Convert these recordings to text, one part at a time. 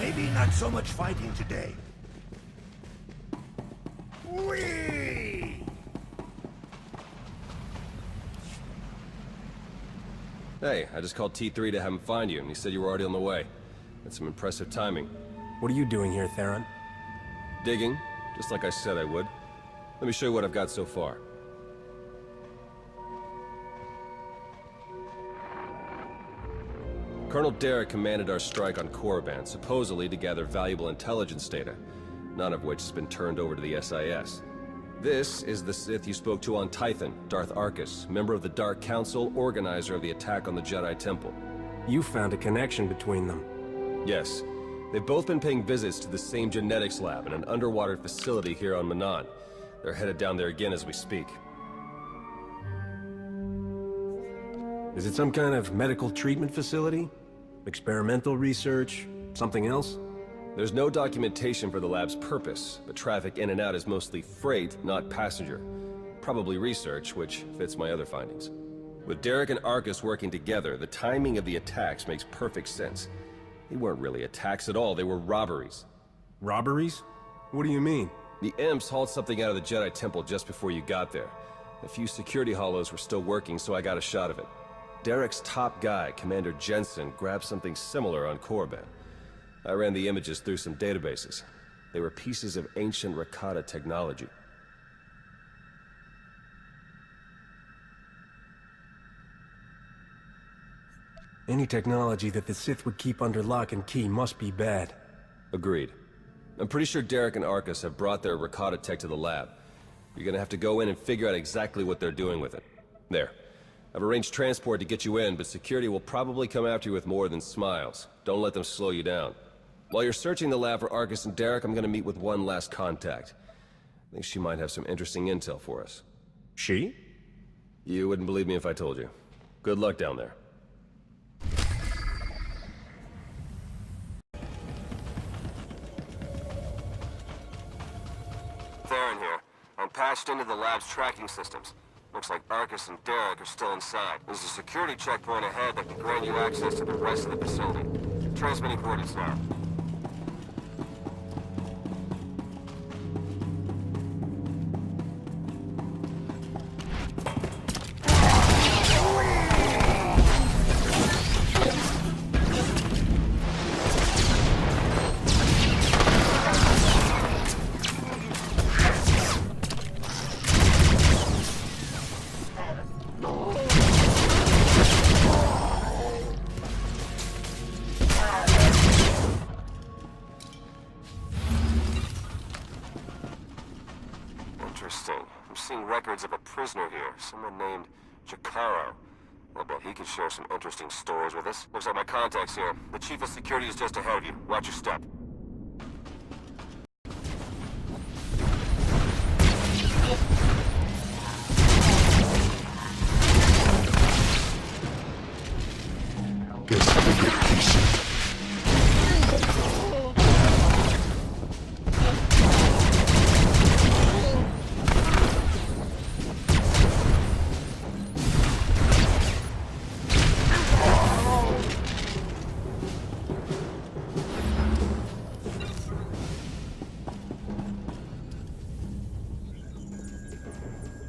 Maybe not so much fighting today. Whee! Hey, I just called T3 to have him find you, and he said you were already on the way. That's some impressive timing. What are you doing here, Theron? Digging, just like I said I would. Let me show you what I've got so far. Colonel Derek commanded our strike on Korriban, supposedly to gather valuable intelligence data, none of which has been turned over to the SIS. This is the Sith you spoke to on Tython, Darth Arkus, member of the Dark Council, organizer of the attack on the Jedi Temple. You found a connection between them. Yes. They've both been paying visits to the same genetics lab in an underwater facility here on Manaan. They're headed down there again as we speak. Is it some kind of medical treatment facility? Experimental research? Something else? There's no documentation for the lab's purpose, but traffic in and out is mostly freight, not passenger. Probably research, which fits my other findings. With Derek and Arkus working together, the timing of the attacks makes perfect sense. They weren't really attacks at all, they were robberies. Robberies? What do you mean? The Imps hauled something out of the Jedi Temple just before you got there. A few security hollows were still working, so I got a shot of it. Derek's top guy, Commander Jensen, grabbed something similar on Korriban. I ran the images through some databases. They were pieces of ancient Rakata technology. Any technology that the Sith would keep under lock and key must be bad. Agreed. I'm pretty sure Derek and Arkus have brought their Rakata tech to the lab. You're gonna have to go in and figure out exactly what they're doing with it. There. I've arranged transport to get you in, but security will probably come after you with more than smiles. Don't let them slow you down. While you're searching the lab for Arkus and Derek, I'm gonna meet with one last contact. I think she might have some interesting intel for us. She? You wouldn't believe me if I told you. Good luck down there. Theron here. I'm patched into the lab's tracking systems. Looks like Arkus and Derek are still inside. There's a security checkpoint ahead that can grant you access to the rest of the facility. Transmitting coordinates now. Interesting. I'm seeing records of a prisoner here, someone named Jakaro. I bet he could share some interesting stories with us. Looks like my contact's here. The chief of security is just ahead of you. Watch your step.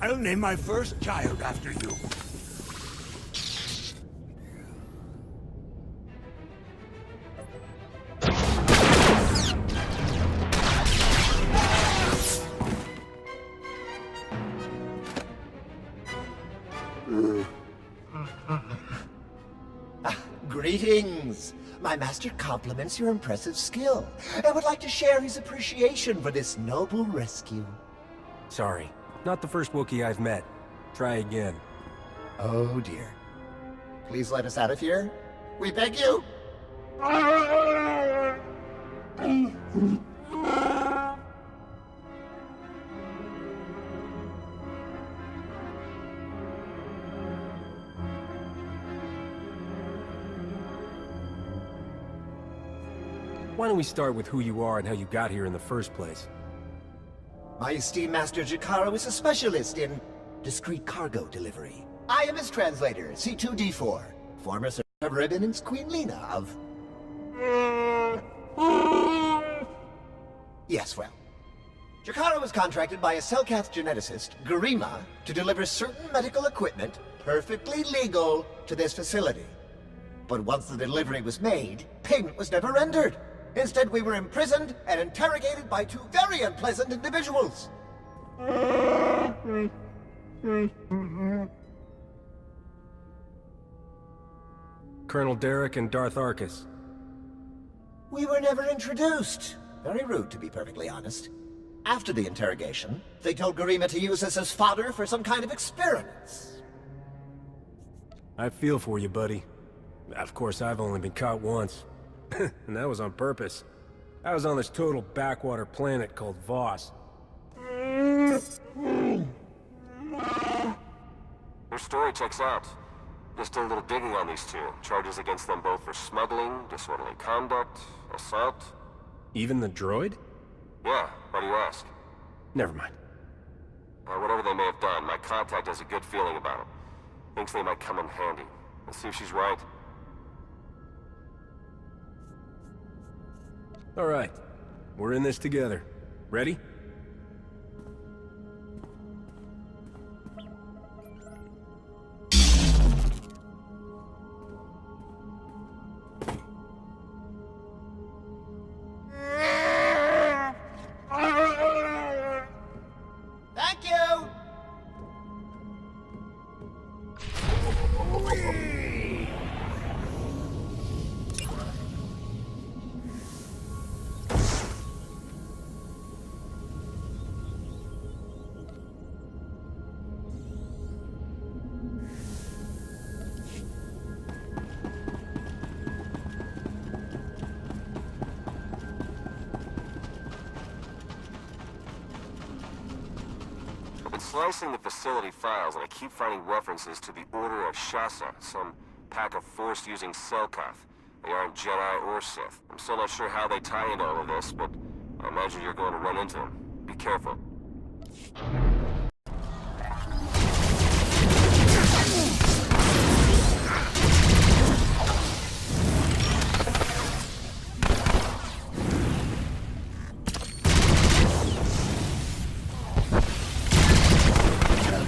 I'll name my first child after you. Greetings! My master compliments your impressive skill and would like to share his appreciation for this noble rescue. Sorry. Not the first Wookiee I've met. Try again. Oh dear. Please let us out of here. We beg you! Why don't we start with who you are and how you got here in the first place? My esteemed Master Jakaro is a specialist in discreet cargo delivery. I am his translator, C2D4, former servant of Revan and Queen Lena of... Yes, well. Jakara was contracted by a Selkath geneticist, Garima, to deliver certain medical equipment, perfectly legal, to this facility. But once the delivery was made, payment was never rendered. Instead, we were imprisoned and interrogated by two very unpleasant individuals. Colonel Derek and Darth Arcus. We were never introduced. Very rude, to be perfectly honest. After the interrogation, they told Garima to use us as fodder for some kind of experiments. I feel for you, buddy. Of course, I've only been caught once. And that was on purpose. I was on this total backwater planet called Voss. Your story checks out. Just did a little digging on these two. Charges against them both for smuggling, disorderly conduct, assault. Even the droid? Yeah, why do you ask? Never mind. Whatever they may have done, my contact has a good feeling about them. Thinks they might come in handy. Let's see if she's right. All right. We're in this together. Ready? Thank you! I've been slicing the facility files, and I keep finding references to the Order of Shasa, some pack of Force-using Selkath. They aren't Jedi or Sith. I'm still not sure how they tie into all of this, but I imagine you're going to run into them. Be careful.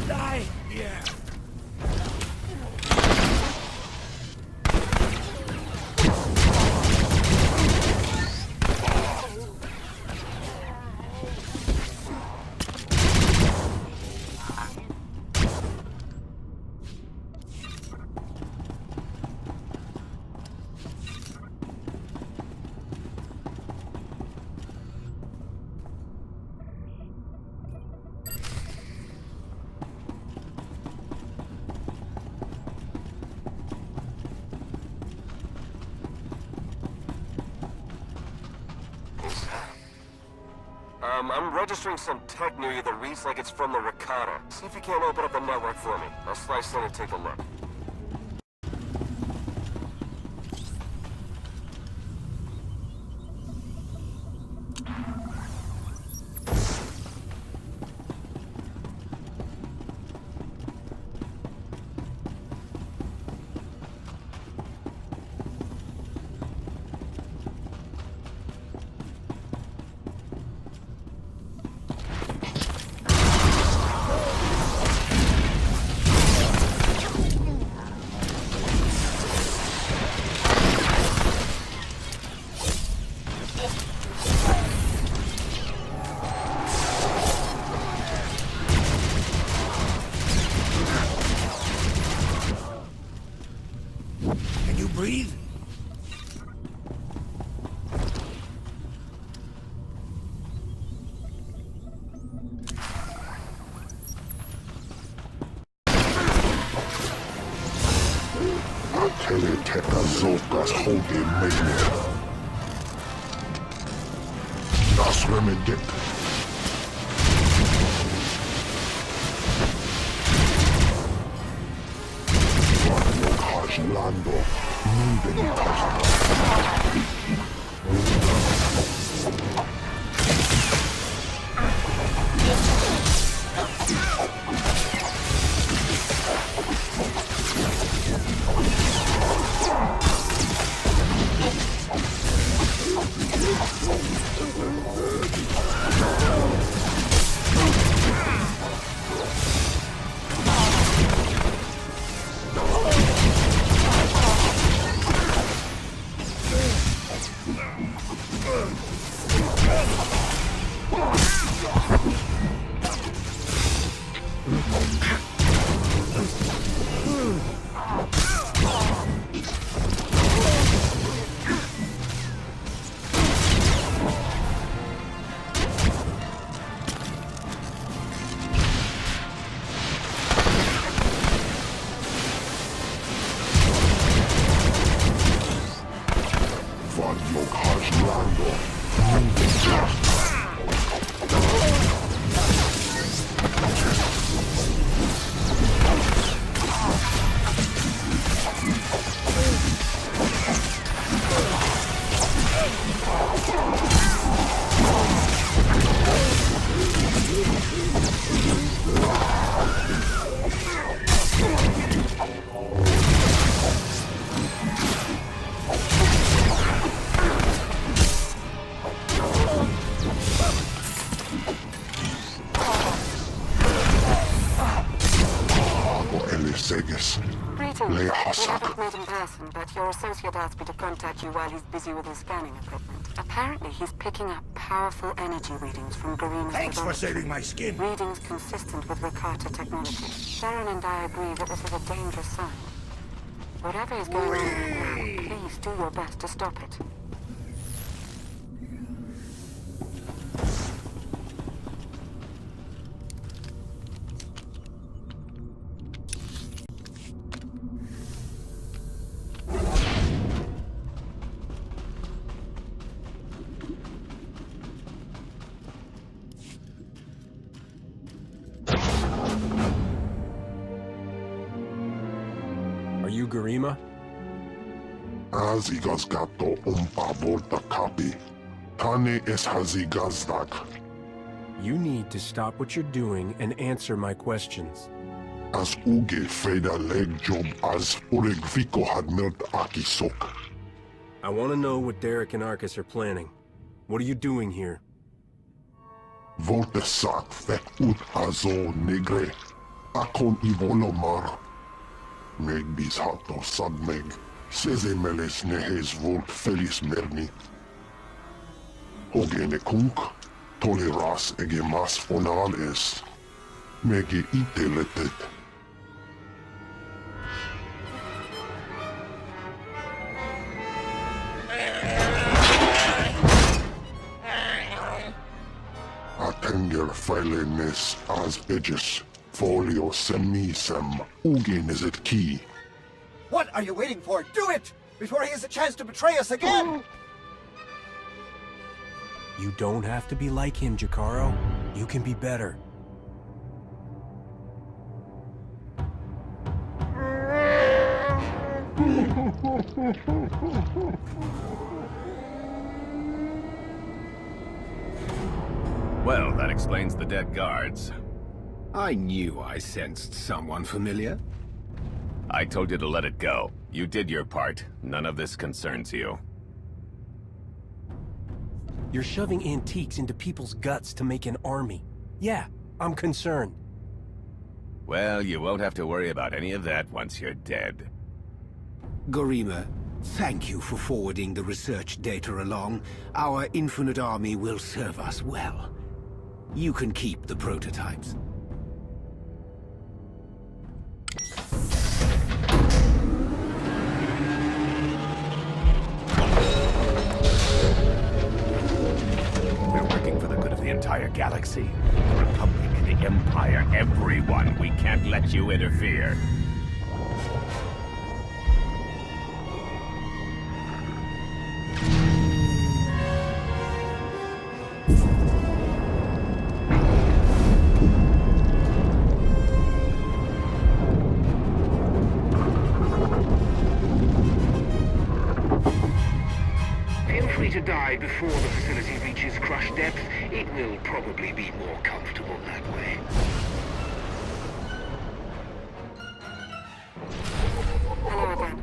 Die here. I'm registering some tech near you that reads like it's from the Rakata. See if you can't open up the network for me. I'll slice in and take a look. Can you breathe? Teletepa Zolkas Hoge Mania. Das Remedic. Lando, Nuden Yok harclando. Moving dirt. Greetings. We haven't met in person, but your associate asked me to contact you while he's busy with his scanning equipment. Apparently, he's picking up powerful energy readings from Garima's Thanks for laboratory. saving my skin. Readings consistent with Rakata technology. Sharon and I agree that this is a dangerous sign. Whatever is going on right now, please do your best to stop it. Are you Garima? Hazigas gato volta kapi. Tane es hazigazdak. You need to stop what you're doing and answer my questions. As uge freda leg job as uregviko had mirt akisok. I want to know what Derek and Arcus are planning. What are you doing here? Volte sak fek ut azo negre. Akon ivolomar. Meg bis hato sadmeg. Seze meles nehes volt felis merni. Ogene kunk. Toleras ege mas onal est. Mege ite letet. Atenger filenes as edges. Folio semisem. Ugen is it key. What are you waiting for? Do it! Before he has a chance to betray us again! You don't have to be like him, Jakaro. You can be better. Well, that explains the dead guards. I knew I sensed someone familiar. I told you to let it go. You did your part. None of this concerns you. You're shoving antiques into people's guts to make an army. Yeah, I'm concerned. Well, you won't have to worry about any of that once you're dead. Garima, thank you for forwarding the research data along. Our infinite army will serve us well. You can keep the prototypes. We're working for the good of the entire galaxy. The Republic, the Empire, everyone. We can't let you interfere. To die before the facility reaches crush depth, it will probably be more comfortable that way. Hello again.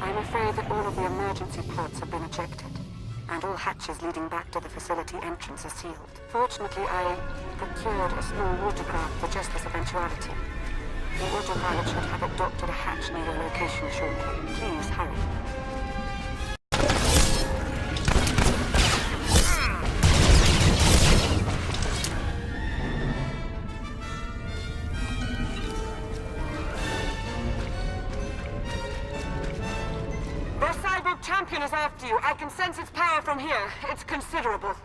I'm afraid that all of the emergency pods have been ejected, and all hatches leading back to the facility entrance are sealed. Fortunately, I procured a small watercraft for just this eventuality. The autopilot should have it docked at a hatch near your location shortly. Please hurry. Champion is after you. I can sense its power from here. It's considerable.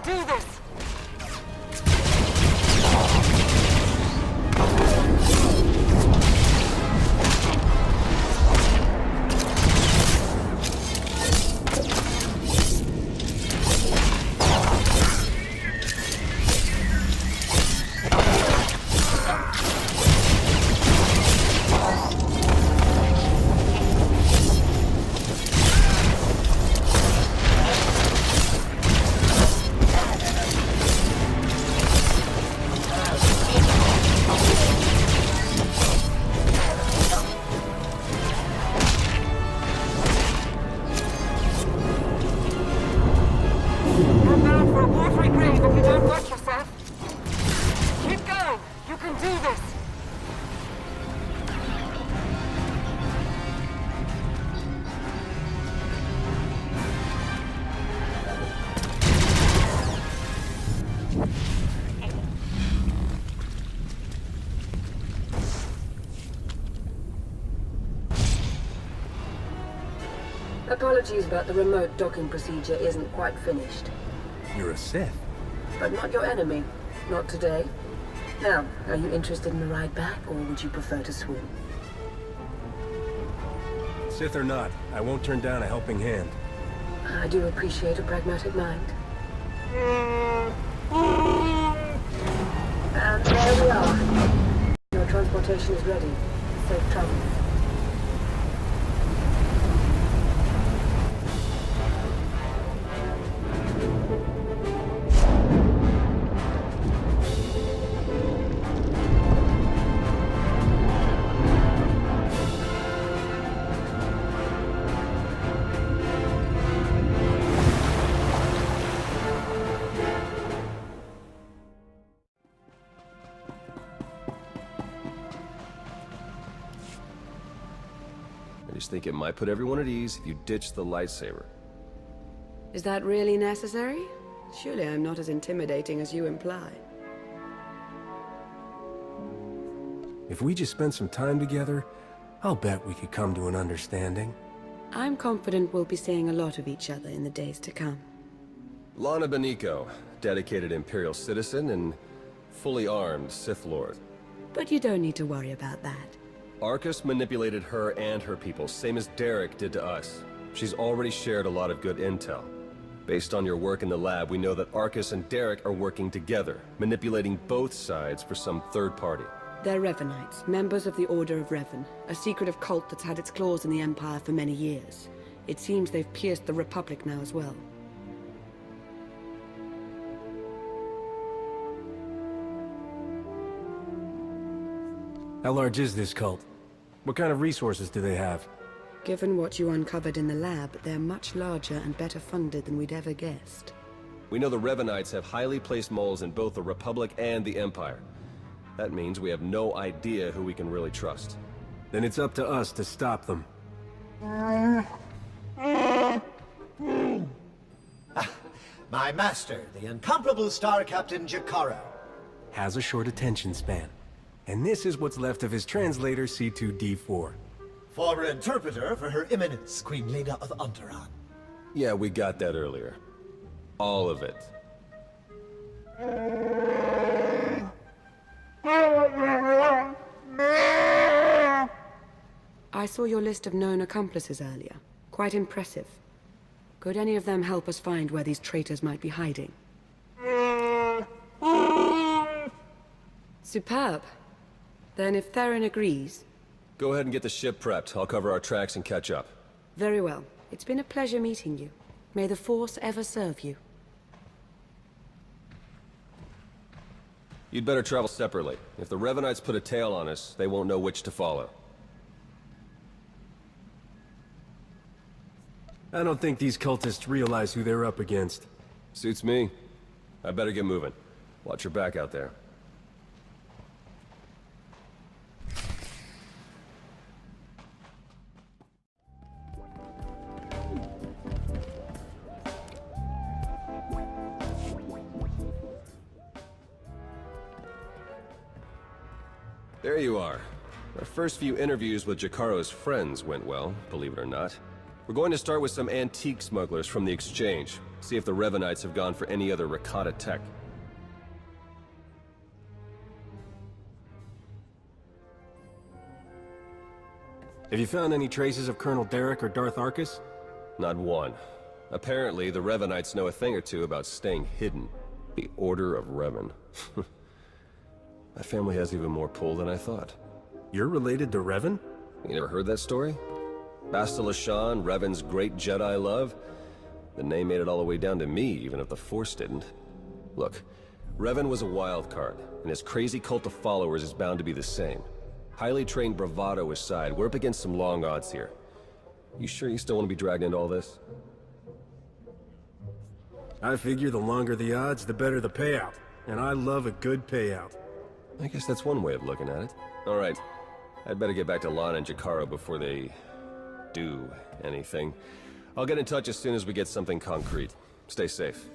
do this! Apologies about the remote docking procedure isn't quite finished. You're a Sith. But not your enemy. Not today. Now, are you interested in the ride back, or would you prefer to swim? Sith or not, I won't turn down a helping hand. I do appreciate a pragmatic mind. And there we are. Your transportation is ready. Safe travels. I just think it might put everyone at ease if you ditch the lightsaber. Is that really necessary? Surely I'm not as intimidating as you imply. If we just spent some time together, I'll bet we could come to an understanding. I'm confident we'll be seeing a lot of each other in the days to come. Lana Beniko, dedicated Imperial citizen and fully armed Sith Lord. But you don't need to worry about that. Arcus manipulated her and her people, same as Derek did to us. She's already shared a lot of good intel. Based on your work in the lab, we know that Arcus and Derek are working together, manipulating both sides for some third party. They're Revanites, members of the Order of Revan, a secretive cult that's had its claws in the Empire for many years. It seems they've pierced the Republic now as well. How large is this cult? What kind of resources do they have? Given what you uncovered in the lab, they're much larger and better funded than we'd ever guessed. We know the Revanites have highly placed moles in both the Republic and the Empire. That means we have no idea who we can really trust. Then it's up to us to stop them. My master, the incomparable Star Captain Jakaro. Has a short attention span. And this is what's left of his translator, C2D4. Former interpreter for Her Eminence, Queen Leda of Onderon. Yeah, we got that earlier. All of it. I saw your list of known accomplices earlier. Quite impressive. Could any of them help us find where these traitors might be hiding? Superb. Then if Theron agrees... Go ahead and get the ship prepped. I'll cover our tracks and catch up. Very well. It's been a pleasure meeting you. May the Force ever serve you. You'd better travel separately. If the Revanites put a tail on us, they won't know which to follow. I don't think these cultists realize who they're up against. Suits me. I better get moving. Watch your back out there. There you are. Our first few interviews with Jakaro's friends went well, believe it or not. We're going to start with some antique smugglers from the exchange. See if the Revanites have gone for any other Rakata tech. Have you found any traces of Colonel Derek or Darth Arcus? Not one. Apparently, the Revanites know a thing or two about staying hidden. The Order of Revan. My family has even more pull than I thought. You're related to Revan? You never heard that story? Basta Lashan, Revan's great Jedi love? The name made it all the way down to me, even if the Force didn't. Look, Revan was a wild card, and his crazy cult of followers is bound to be the same. Highly trained bravado aside, we're up against some long odds here. You sure you still want to be dragged into all this? I figure the longer the odds, the better the payout. And I love a good payout. I guess that's one way of looking at it. All right. I'd better get back to Lana and Jakaro before they do anything. I'll get in touch as soon as we get something concrete. Stay safe.